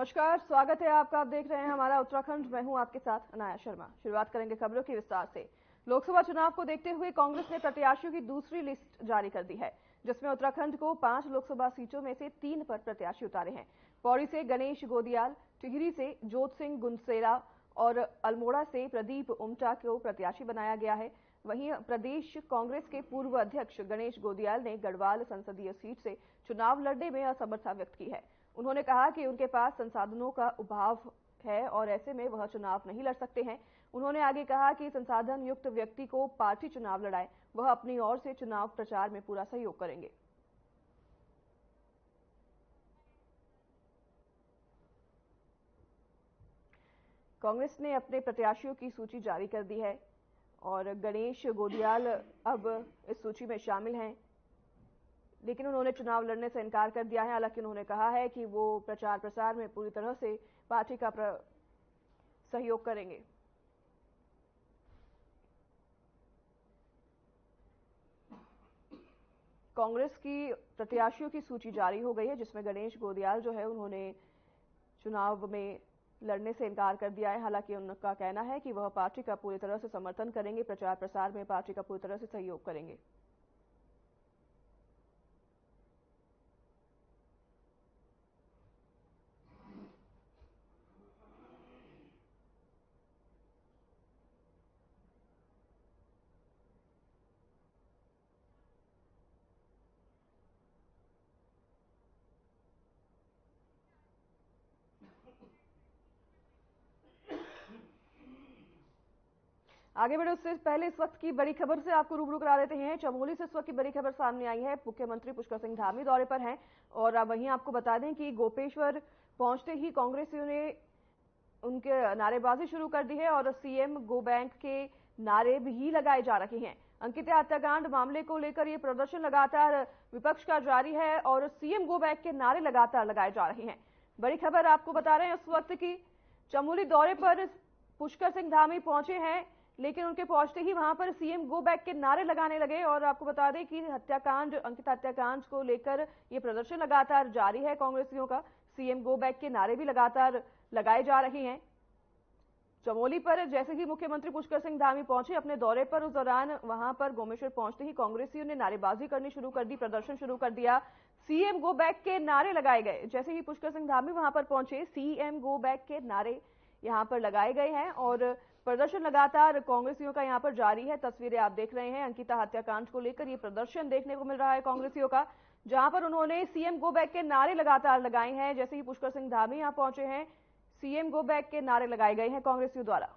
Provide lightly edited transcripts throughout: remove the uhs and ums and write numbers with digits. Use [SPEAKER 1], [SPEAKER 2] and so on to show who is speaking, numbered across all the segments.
[SPEAKER 1] नमस्कार, स्वागत है आपका। आप देख रहे हैं हमारा उत्तराखंड। मैं हूं आपके साथ अनाया शर्मा। शुरुआत करेंगे खबरों की विस्तार से। लोकसभा चुनाव को देखते हुए कांग्रेस ने प्रत्याशियों की दूसरी लिस्ट जारी कर दी है, जिसमें उत्तराखंड को 5 लोकसभा सीटों में से 3 पर प्रत्याशी उतारे हैं। पौड़ी से गणेश गोदियाल, टिहरी से जोत सिंह गुनसेरा और अल्मोड़ा से प्रदीप उमटा को प्रत्याशी बनाया गया है। वहीं प्रदेश कांग्रेस के पूर्व अध्यक्ष गणेश गोदियाल ने गढ़वाल संसदीय सीट से चुनाव लड़ने में असमर्थता व्यक्त की है। उन्होंने कहा कि उनके पास संसाधनों का अभाव है और ऐसे में वह चुनाव नहीं लड़ सकते हैं। उन्होंने आगे कहा कि संसाधन युक्त व्यक्ति को पार्टी चुनाव लड़ाए, वह अपनी ओर से चुनाव प्रचार में पूरा सहयोग करेंगे। कांग्रेस ने अपने प्रत्याशियों की सूची जारी कर दी है और गणेश गोदियाल अब इस सूची में शामिल हैं, लेकिन उन्होंने चुनाव लड़ने से इनकार कर दिया है। हालांकि उन्होंने कहा है कि वो प्रचार प्रसार में पूरी तरह से पार्टी का सहयोग करेंगे। कांग्रेस की प्रत्याशियों की सूची जारी हो गई है, जिसमें गणेश गोदियाल जो है उन्होंने चुनाव में लड़ने से इनकार कर दिया है। हालांकि उनका कहना है कि वह पार्टी का पूरी तरह से समर्थन करेंगे, प्रचार प्रसार में पार्टी का पूरी तरह से सहयोग करेंगे। आगे बढ़े उससे पहले इस वक्त की बड़ी खबर से आपको रूबरू करा देते हैं। चमोली से इस वक्त की बड़ी खबर सामने आई है। मुख्यमंत्री पुष्कर सिंह धामी दौरे पर हैं और वहीं आपको बता दें कि गोपेश्वर पहुंचते ही कांग्रेसियों ने उनके नारेबाजी शुरू कर दी है और सीएम गो बैंक के नारे भी लगाए जा रहे हैं। अंकिता हत्याकांड मामले को लेकर ये प्रदर्शन लगातार विपक्ष का जारी है और सीएम गो बैक के नारे लगातार लगाए जा रहे हैं। बड़ी खबर आपको बता रहे हैं इस वक्त की, चमोली दौरे पर पुष्कर सिंह धामी पहुंचे हैं, लेकिन उनके पहुंचते ही वहां पर सीएम गो बैक के नारे लगाने लगे। और आपको बता दें कि हत्याकांड, अंकिता हत्याकांड को लेकर ये प्रदर्शन लगातार जारी है कांग्रेसियों का। सीएम गो बैक के नारे भी लगातार लगाए जा रहे हैं। चमोली पर जैसे ही मुख्यमंत्री पुष्कर सिंह धामी पहुंचे अपने दौरे पर, उस दौरान वहां पर गोमेश्वर पहुंचते ही कांग्रेसियों ने नारेबाजी करनी शुरू कर दी, प्रदर्शन शुरू कर दिया। सीएम गो बैक के नारे लगाए गए। जैसे ही पुष्कर सिंह धामी वहां पर पहुंचे, सीएम गो बैक के नारे यहां पर लगाए गए हैं और प्रदर्शन लगातार कांग्रेसियों का यहां पर जारी है। तस्वीरें आप देख रहे हैं, अंकिता हत्याकांड को लेकर ये प्रदर्शन देखने को मिल रहा है कांग्रेसियों का, जहां पर उन्होंने सीएम गो बैक के नारे लगातार लगाए हैं। जैसे ही पुष्कर सिंह धामी यहां पहुंचे हैं, सीएम गो बैक के नारे लगाए गए हैं कांग्रेसियों द्वारा।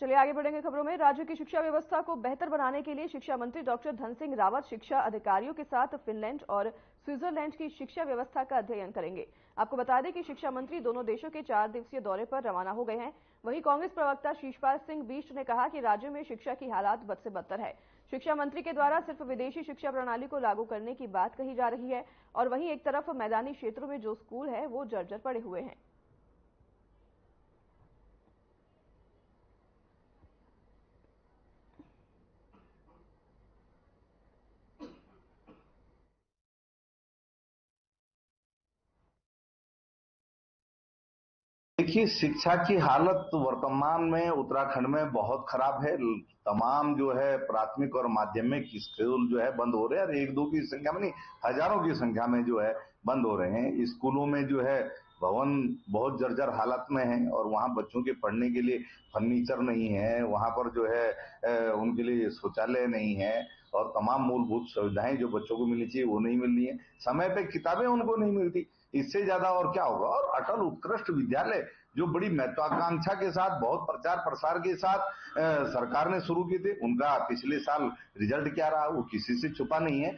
[SPEAKER 1] चलिए आगे बढ़ेंगे खबरों में। राज्य की शिक्षा व्यवस्था को बेहतर बनाने के लिए शिक्षा मंत्री डॉक्टर धन सिंह रावत शिक्षा अधिकारियों के साथ फिनलैंड और स्विट्जरलैंड की शिक्षा व्यवस्था का अध्ययन करेंगे। आपको बता दें कि शिक्षा मंत्री दोनों देशों के 4 दिवसीय दौरे पर रवाना हो गए हैं। वहीं कांग्रेस प्रवक्ता शीशपाल सिंह बिष्ट ने कहा कि राज्य में शिक्षा की हालात बद से बदतर है। शिक्षा मंत्री के द्वारा सिर्फ विदेशी शिक्षा प्रणाली को लागू करने की बात कही जा रही है और वहीं एक तरफ मैदानी क्षेत्रों में जो स्कूल है वो जर्जर पड़े हुए हैं।
[SPEAKER 2] देखिए, शिक्षा की हालत वर्तमान में उत्तराखंड में बहुत खराब है। तमाम जो है प्राथमिक और माध्यमिक स्कूल जो है बंद हो रहे हैं और 1-2 की संख्या में नहीं, हजारों की संख्या में जो है बंद हो रहे हैं। स्कूलों में जो है भवन बहुत जर्जर हालत में है और वहाँ बच्चों के पढ़ने के लिए फर्नीचर नहीं है, वहाँ पर जो है उनके लिए शौचालय नहीं है और तमाम मूलभूत सुविधाएं जो बच्चों को मिलनी चाहिए वो नहीं मिल रही है। समय पे किताबें उनको नहीं मिलती। इससे ज्यादा और क्या होगा। और अटल उत्कृष्ट विद्यालय जो बड़ी महत्वाकांक्षा के साथ, बहुत प्रचार प्रसार के साथ सरकार ने शुरू किए थे, उनका पिछले साल रिजल्ट क्या रहा वो किसी से छुपा नहीं है।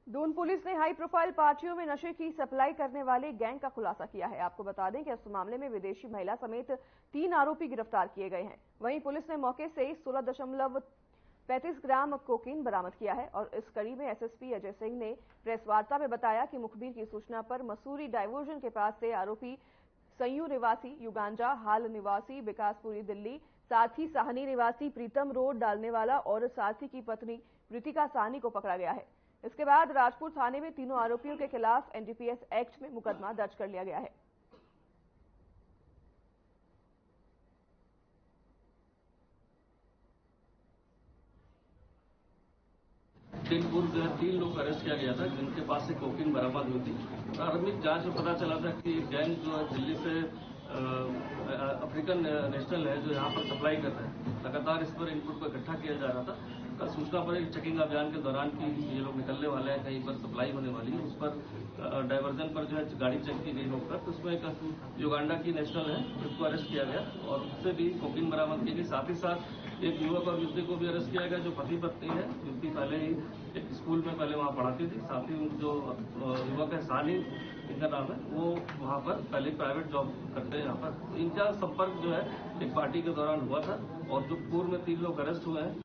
[SPEAKER 1] दून पुलिस ने हाई प्रोफाइल पार्टियों में नशे की सप्लाई करने वाले गैंग का खुलासा किया है। आपको बता दें कि इस मामले में विदेशी महिला समेत 3 आरोपी गिरफ्तार किए गए हैं। वहीं पुलिस ने मौके से 16.35 ग्राम कोकीन बरामद किया है और इस कड़ी में एसएसपी अजय सिंह ने प्रेस वार्ता में बताया कि मुखबिर की सूचना पर मसूरी डाइवर्जन के पास से आरोपी संयू निवासी युगांजा, हाल निवासी विकासपुरी दिल्ली, साथ ही साहनी निवासी प्रीतम रोड डालने वाला और साथी की पत्नी प्रीतिका साहनी को पकड़ा गया है। इसके बाद राजपुर थाने में तीनों आरोपियों के खिलाफ एनडीपीएस एक्ट में मुकदमा दर्ज कर लिया गया है।
[SPEAKER 3] दिन पूर्व जो है 3 लोग अरेस्ट किया गया था, जिनके पास से कोकीन बरामद हुई थी। प्रारंभिक जांच में पता चला था कि गैंग जो है दिल्ली से अफ्रीकन नेशनल है, जो यहाँ पर सप्लाई कर रहा है। लगातार इस पर इनपुट को इकट्ठा किया जा रहा था। कल सूचना पर एक चेकिंग अभियान के दौरान कि ये लोग निकलने वाले हैं, कहीं पर सप्लाई होने वाली है, उस पर डायवर्जन पर जो है गाड़ी चेक की गई होकर, तो उसमें एक युगांडा की नेशनल है, उसको अरेस्ट किया गया और उससे भी कोकीन बरामद की गई। साथ ही साथ एक युवक और युवती को भी अरेस्ट किया गया, जो पति पत्नी है। युवती पहले ही एक स्कूल में पहले वहाँ पढ़ाती थी, साथ ही जो युवक है सानी इनका नाम है, वो वहाँ पर पहले प्राइवेट जॉब करते हैं यहाँ पर। इनका संपर्क जो है एक पार्टी के दौरान हुआ था और जो पूर्व में 3 लोग अरेस्ट हुए हैं।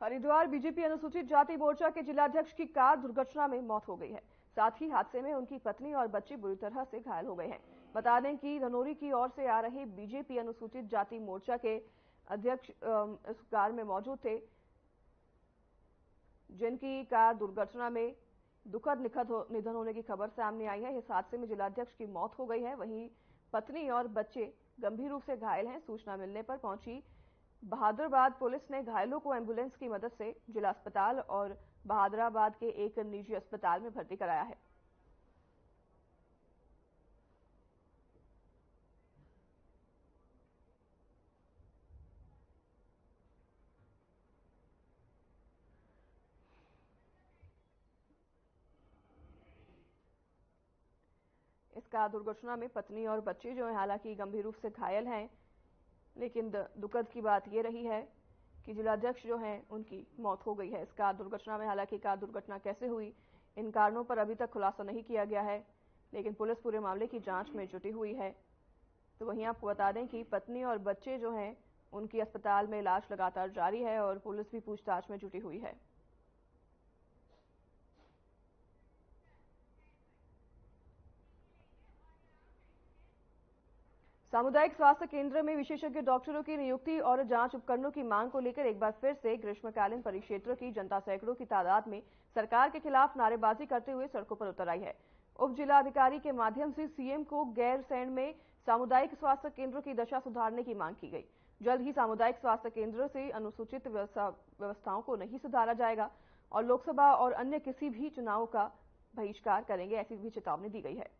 [SPEAKER 1] हरिद्वार बीजेपी अनुसूचित जाति मोर्चा के जिलाध्यक्ष की कार दुर्घटना में मौत हो गई है। साथ ही हादसे में उनकी पत्नी और बच्चे बुरी तरह से घायल हो गए हैं। बता दें कि धनौरी की ओर से आ रहे बीजेपी अनुसूचित जाति मोर्चा के अध्यक्ष इस कार में मौजूद थे, जिनकी कार दुर्घटना में दुखद निधन होने की खबर सामने आई है। इस हादसे में जिलाध्यक्ष की मौत हो गई है, वहीं पत्नी और बच्चे गंभीर रूप से घायल हैं। सूचना मिलने पर पहुंची बहादुराबाद पुलिस ने घायलों को एम्बुलेंस की मदद से जिला अस्पताल और बहादुराबाद के एक निजी अस्पताल में भर्ती कराया है। इस कार दुर्घटना में पत्नी और बच्चे जो है हालांकि गंभीर रूप से घायल हैं, लेकिन दुखद की बात यह रही है कि जिलाध्यक्ष जो हैं उनकी मौत हो गई है इस कार दुर्घटना में। हालांकि कार दुर्घटना कैसे हुई, इन कारणों पर अभी तक खुलासा नहीं किया गया है, लेकिन पुलिस पूरे मामले की जांच में जुटी हुई है। तो वहीं आपको बता दें कि पत्नी और बच्चे जो हैं उनकी अस्पताल में इलाज लगातार जारी है और पुलिस भी पूछताछ में जुटी हुई है। सामुदायिक स्वास्थ्य केंद्र में विशेषज्ञ डॉक्टरों की नियुक्ति और जांच उपकरणों की मांग को लेकर एक बार फिर से ग्रीष्मकालीन परिक्षेत्रों की जनता सैकड़ों की तादाद में सरकार के खिलाफ नारेबाजी करते हुए सड़कों पर उतर आई है। उप जिलाधिकारी के माध्यम से सीएम को गैरसैंण में सामुदायिक स्वास्थ्य केंद्रों की दशा सुधारने की मांग की गई। जल्द ही सामुदायिक स्वास्थ्य केंद्रों से अनुसूचित व्यवस्थाओं को नहीं सुधारा जाएगा और लोकसभा और अन्य किसी भी चुनाव का बहिष्कार करेंगे, ऐसी भी चेतावनी दी गई है।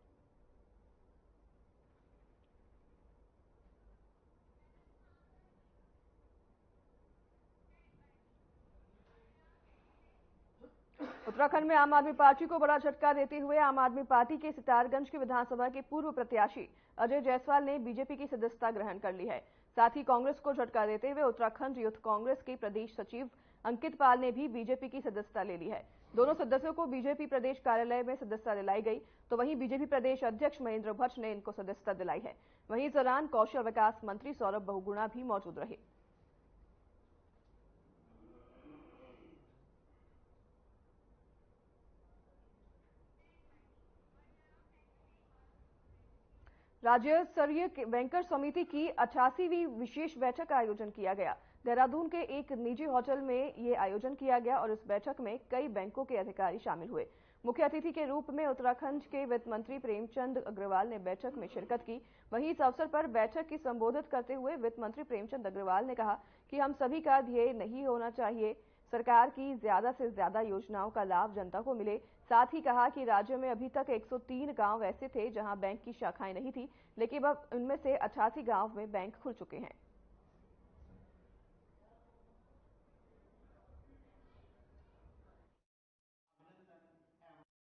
[SPEAKER 1] उत्तराखंड में आम आदमी पार्टी को बड़ा झटका देते हुए आम आदमी पार्टी के सितारगंज के विधानसभा के पूर्व प्रत्याशी अजय जायसवाल ने बीजेपी की सदस्यता ग्रहण कर ली है। साथ ही कांग्रेस को झटका देते हुए उत्तराखंड यूथ कांग्रेस के प्रदेश सचिव अंकित पाल ने भी बीजेपी की सदस्यता ले ली है। दोनों सदस्यों को बीजेपी प्रदेश कार्यालय में सदस्यता दिलाई गई, तो वहीं बीजेपी प्रदेश अध्यक्ष महेंद्र भट्ट ने इनको सदस्यता दिलाई है। वहीं इस दौरान कौशल विकास मंत्री सौरभ बहुगुणा भी मौजूद रहे। राज्य स्तरीय बैंकर समिति की 88वीं विशेष बैठक का आयोजन किया गया। देहरादून के एक निजी होटल में ये आयोजन किया गया और इस बैठक में कई बैंकों के अधिकारी शामिल हुए। मुख्य अतिथि के रूप में उत्तराखंड के वित्त मंत्री प्रेमचंद अग्रवाल ने बैठक में शिरकत की। वहीं इस अवसर पर बैठक की संबोधित करते हुए वित्त मंत्री प्रेमचंद अग्रवाल ने कहा कि हम सभी का ध्येय नहीं होना चाहिए सरकार की ज्यादा से ज्यादा योजनाओं का लाभ जनता को मिले। साथ ही कहा कि राज्य में अभी तक 103 गांव ऐसे थे जहां बैंक की शाखाएं नहीं थी, लेकिन अब उनमें से 88 गांव में बैंक खुल चुके हैं।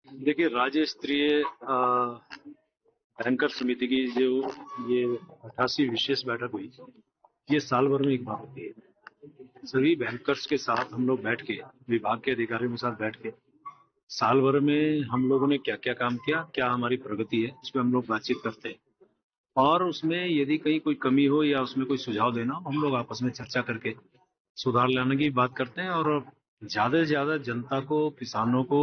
[SPEAKER 4] देखिए, राज्य स्तरीय बैंकर समिति की जो ये 88वीं विशेष बैठक हुई, ये साल भर में एक बार होती है। सभी बैंकर्स के साथ हम लोग बैठ के, विभाग के अधिकारियों के साथ बैठ के साल भर में हम लोगों ने क्या क्या काम किया, क्या हमारी प्रगति है, उस पर हम लोग बातचीत करते हैं और उसमें यदि कहीं कोई कमी हो या उसमें कोई सुझाव देना, हम लोग आपस में चर्चा करके सुधार लाने की बात करते हैं और ज्यादा से ज्यादा जनता को, किसानों को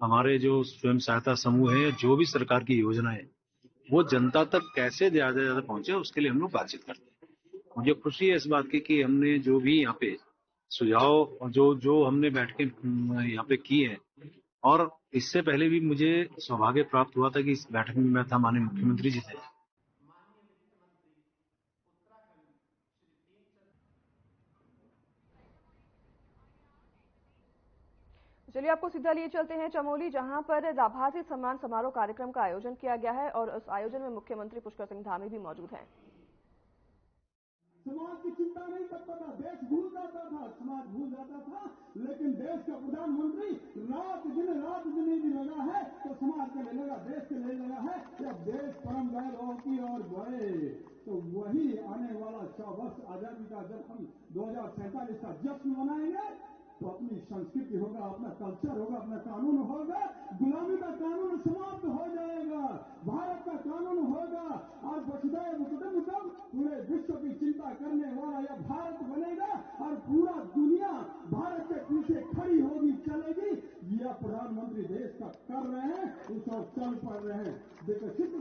[SPEAKER 4] हमारे जो स्वयं सहायता समूह है, जो भी सरकार की योजना है, वो जनता तक कैसे ज्यादा से ज्यादा पहुंचे, उसके लिए हम लोग बातचीत करते हैं। मुझे खुशी है इस बात की कि हमने जो भी यहाँ पे सुझाव और जो जो हमने बैठकें यहाँ पे की है, और इससे पहले भी मुझे सौभाग्य प्राप्त हुआ था कि इस बैठक में मैं था, माननीय मुख्यमंत्री जी थे।
[SPEAKER 1] चलिए आपको सीधा लिए चलते हैं चमोली, जहां पर आभासी सम्मान समारोह कार्यक्रम का आयोजन किया गया है और उस आयोजन में मुख्यमंत्री पुष्कर सिंह धामी भी मौजूद हैं।
[SPEAKER 5] समाज की चिंता नहीं करता था, देश भूल जाता था, समाज भूल जाता था, लेकिन देश का प्रधानमंत्री रात दिन भी लगा है तो समाज के लिए लगा, देश के लिए लगा है। जब देश परम गौरव की ओर बढ़े तो वही आने वाला 100 वर्ष आजादी का जब हम 2047 का जश्न मनाएंगे तो अपनी संस्कृति होगा, अपना कल्चर होगा, अपना कानून होगा, गुलामी का कानून समाप्त हो जाएगा, भारत का कानून होगा और वसुधैव कुटुंबकम पूरे विश्व की चिंता करने वाला यह भारत बनेगा और पूरा दुनिया भारत के पीछे खड़ी होगी, चलेगी। यह प्रधानमंत्री देश का कर रहे हैं, उस और चल पड़ रहे हैं। विकसित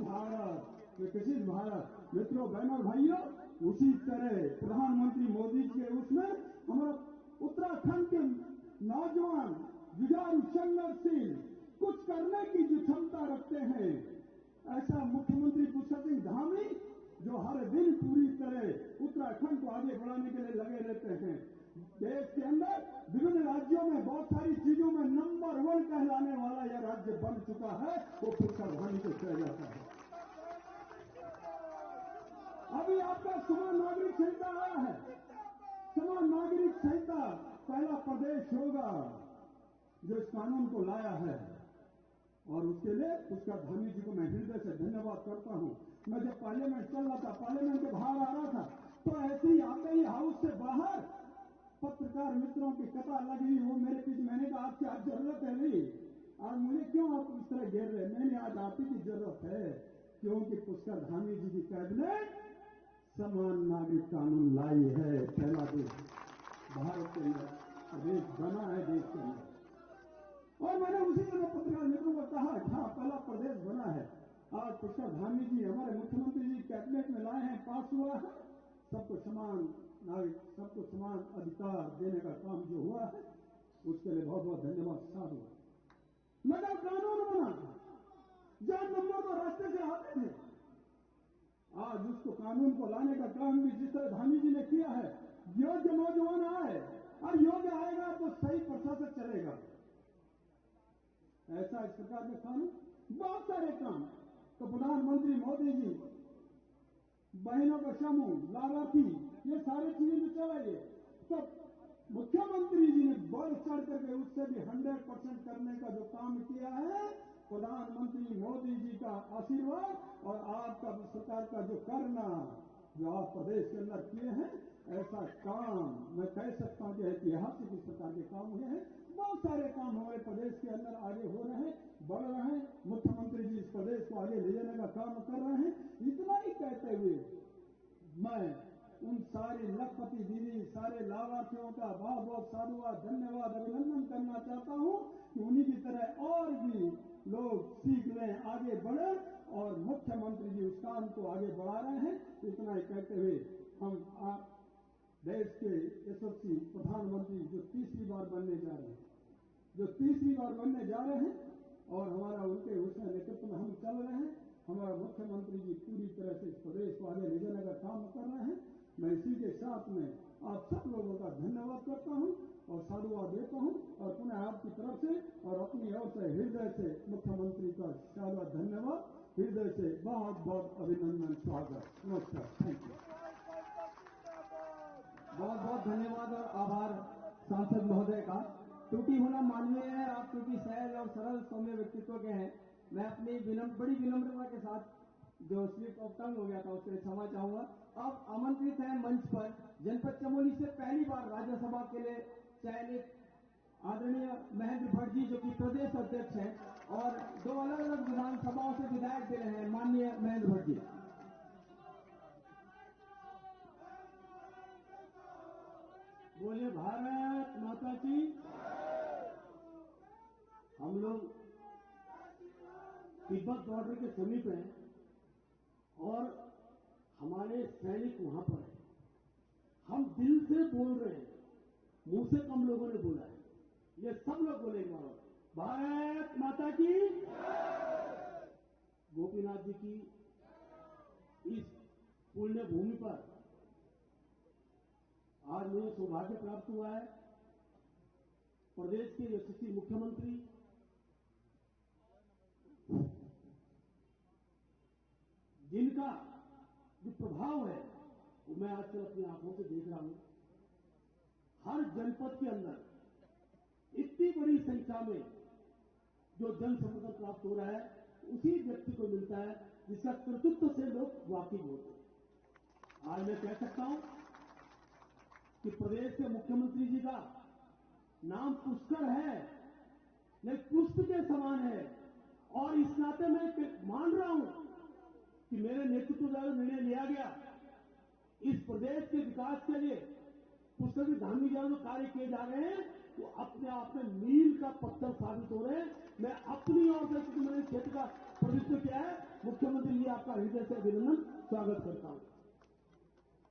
[SPEAKER 5] भारत मित्रों, बहनों, भाइयों, उसी तरह प्रधानमंत्री मोदी जी के उसमें हमारा उत्तराखंड के नौजवान जुझारू संघर्षशील कुछ करने की जो क्षमता रखते हैं, ऐसा मुख्यमंत्री पुष्कर सिंह धामी जो हर दिन पूरी तरह उत्तराखंड को आगे बढ़ाने के लिए लगे रहते हैं। देश के अंदर विभिन्न राज्यों में बहुत सारी चीजों में नंबर 1 कहलाने वाला यह राज्य बन चुका है, वो पुष्कर धामी को कहा जाता है। अभी आपका समान नागरिक संहिता आया है, समान नागरिक संहिता पहला प्रदेश होगा जो इस कानून को लाया है और उसके लिए पुष्कर धामी जी को मैं हृदय से धन्यवाद करता हूं। मैं जब पार्लियामेंट चल रहा था, पार्लियामेंट के बाहर आ रहा था, तो ऐसे ही आते ही हाउस से बाहर पत्रकार मित्रों की कतार लगी, वो मेरे पीछे, मैंने कहा आपकी आज जरूरत है नहीं, आज मुझे क्यों आप इस तरह घेर रहे? मैंने आज आप ही की जरूरत है, क्योंकि पुष्कर धामी जी की कैबिनेट समान नागरिक कानून लाई है। पहला देश भारत के अंदर प्रदेश बना है, देश के अंदर। और मैंने उसी तरह पत्रकार मित्रों को कहा, हाँ पहला प्रदेश बना है। आज पुष्कर धामी जी हमारे मुख्यमंत्री जी कैबिनेट में लाए हैं, पास हुआ है, सबको समान नागरिक, सबको समान अधिकार देने का काम जो हुआ है, उसके लिए बहुत बहुत धन्यवाद। साधु लगा कानून बना, जहां नंबर तो रास्ते से आते थे, आज उसको कानून को लाने का काम भी जिस तरह धामी जी ने किया है, योग्य नौजवान आए और योग्य आएगा तो सही प्रशासन चलेगा। ऐसा इस प्रकार के कानून, बहुत सारे काम तो प्रधानमंत्री मोदी जी, बहनों का समूह, लाभार्थी, ये सारी चीजें जो चलाइए, तो मुख्यमंत्री जी ने बढ़ चढ़ करके उससे भी 100% करने का जो काम किया है, प्रधानमंत्री मोदी जी का आशीर्वाद और आपका सरकार का जो करना, जो आप प्रदेश के अंदर किए हैं, ऐसा काम मैं कह सकता हूं कि ऐतिहासिक इस प्रकार के काम हुए हैं। बहुत सारे काम हमारे प्रदेश के अंदर आगे हो रहे हैं, बढ़ रहे हैं। मुख्यमंत्री जी इस प्रदेश को आगे ले जाने का काम कर रहे हैं। इतना ही कहते हुए मैं उन सारी लखपति दीदी, सारे लाभार्थियों का बहुत बहुत साधुवाद, धन्यवाद, अभिनंदन करना चाहता हूं कि उन्हीं की तरह और भी लोग सीख लें, आगे बढ़े और मुख्यमंत्री जी उस काम को आगे बढ़ा रहे हैं। इतना ही कहते हुए हम देश के यशस्वी प्रधानमंत्री जो तीसरी बार बनने जा रहे हैं, और हमारा उनके उसमें नेतृत्व में हम चल रहे हैं। हमारा मुख्यमंत्री जी पूरी तरह से इस प्रदेश को आगे ले जाने का काम कर रहे हैं। मैं इसी के साथ में आप सब लोगों का धन्यवाद करता हूं और साधुवाद देता हूं और पुनः आपकी तरफ से और अपनी ओर से हृदय से मुख्यमंत्री का शानदार धन्यवाद, हृदय से बहुत बहुत अभिनंदन, स्वागत, नमस्कार, थैंक यू।
[SPEAKER 6] बहुत बहुत धन्यवाद और आभार सांसद महोदय का। त्रुटि होना माननीय है, आप क्योंकि सहज और सरल सौम्य व्यक्तित्व के हैं। मैं अपनी बड़ी विनम्रता के साथ जो स्लिप ऑफ टंग हो गया था उसके लिए क्षमा चाहूंगा। अब आमंत्रित है मंच पर जनपद चमोली से पहली बार राज्यसभा के लिए चयनित आदरणीय महेंद्र भट्ट जी, जो कि प्रदेश अध्यक्ष हैं और 2 अलग अलग विधानसभाओं से विधायक दे रहे हैं। माननीय महेंद्र भट्ट जी।
[SPEAKER 5] बोलिए भारत माता की। हम लोग तिब्बत बॉर्डर के समीप है और हमारे सैनिक वहां पर है। हम दिल से बोल रहे हैं, मुंह से कम लोगों ने बोला है, ये सब लोग बोलेंगे भारत माता की, गोपीनाथ जी की इस पुण्य भूमि पर आज मुझे सौभाग्य प्राप्त हुआ है प्रदेश के यशस्वी मुख्यमंत्री जिनका जो प्रभाव है वो मैं आजकल अपनी आंखों से देख रहा हूं। हर जनपद के अंदर इतनी बड़ी संख्या में जो जन समर्थन प्राप्त हो रहा है उसी व्यक्ति को मिलता है जिसका कर्तृत्व से लोग वाकिफ होते हैं। आज मैं कह सकता हूं कि प्रदेश के मुख्यमंत्री जी का नाम पुष्कर है, लेकिन पुष्प के समान है, और इस नाते मैं मान रहा हूं कि मेरे नेतृत्व द्वारा निर्णय लिया गया इस प्रदेश के विकास के लिए पुष्कर जी धामी जी जो कार्य किए जा रहे हैं वो अपने आप में मील का पत्थर साबित हो रहे हैं। मैं अपनी ओर से, क्योंकि मैंने क्षेत्र का प्रतिनिधित्व किया है, मुख्यमंत्री जी आपका हृदय से अभिनंदन स्वागत करता हूं।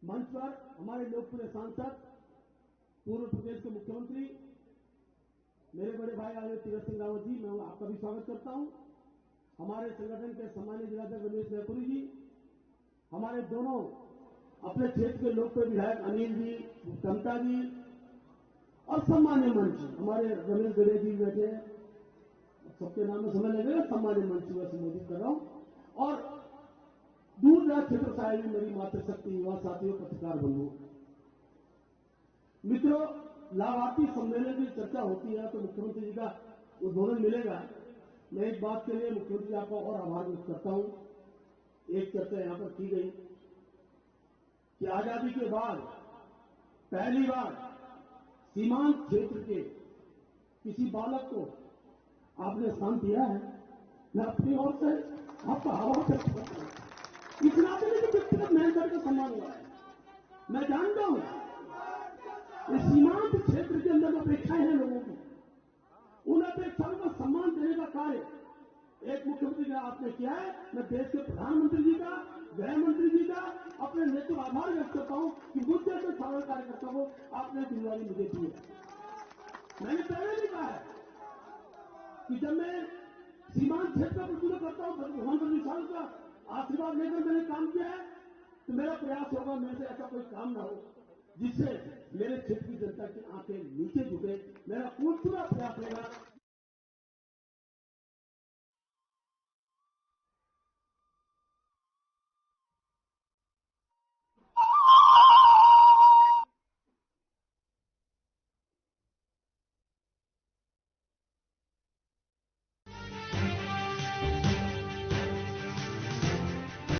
[SPEAKER 5] मंच पर हमारे लोकप्रिय सांसद पूर्व प्रदेश के मुख्यमंत्री मेरे बड़े भाई आदरणीय तीरथ सिंह रावत जी, मैं आपका भी स्वागत करता हूं। हमारे संगठन के सम्मानित जिलाध्यक्ष रमेश मैपुरी जी, हमारे दोनों अपने क्षेत्र के लोकप्रिय विधायक अनिल जी, समता जी, और सम्मान्य मंच हमारे रमेश गड़े जी बैठे, सबके नाम में समय लगेगा, सम्मान्य मंच में संबोधित कर रहा हूं, और दूर दराज क्षेत्र से आए मेरी मातृशक्ति युवा साथियों, पत्रकार बंधुओं, मित्रों, लाभार्थी सम्मेलन की चर्चा होती है तो मुख्यमंत्री जी का उद्बोधन मिलेगा। मैं एक बात के लिए मुख्यमंत्री जी आपका और आभार व्यक्त करता हूं। एक चर्चा यहां पर की गई कि आजादी के बाद पहली बार सीमांत क्षेत्र के किसी बालक को आपने स्थान दिया है। मैं अपनी ओर से आपका आभार व्यक्त करता हूं। इस नाते में व्यक्तिगत मेहनत का सम्मान हुआ है। मैं जानता हूं इस सीमांत क्षेत्र के अंदर अपेक्षाएं हैं लोगों की, उन अपेक्षाओं को सम्मान देने का कार्य एक मुख्यमंत्री का आपने किया है। मैं देश के प्रधानमंत्री जी का, गृह मंत्री जी का अपने नेतृत्व आभार व्यक्त करता हूं कि मुझसे तो साधारण कार्यकर्ता को आपने जिम्मेदारी मुझे दी है। मैंने पहले भी कहा है कि जब मैं सीमांत क्षेत्र का प्रतिनिधित्व करता हूं प्रधानमंत्री साहब का आशीर्वाद लेकर मैंने काम किया है, तो मेरा प्रयास होगा मेरे से ऐसा कोई काम ना हो जिससे मेरे क्षेत्र की जनता की आंखें नीचे झुके। मेरा पूरा प्रयास रहेगा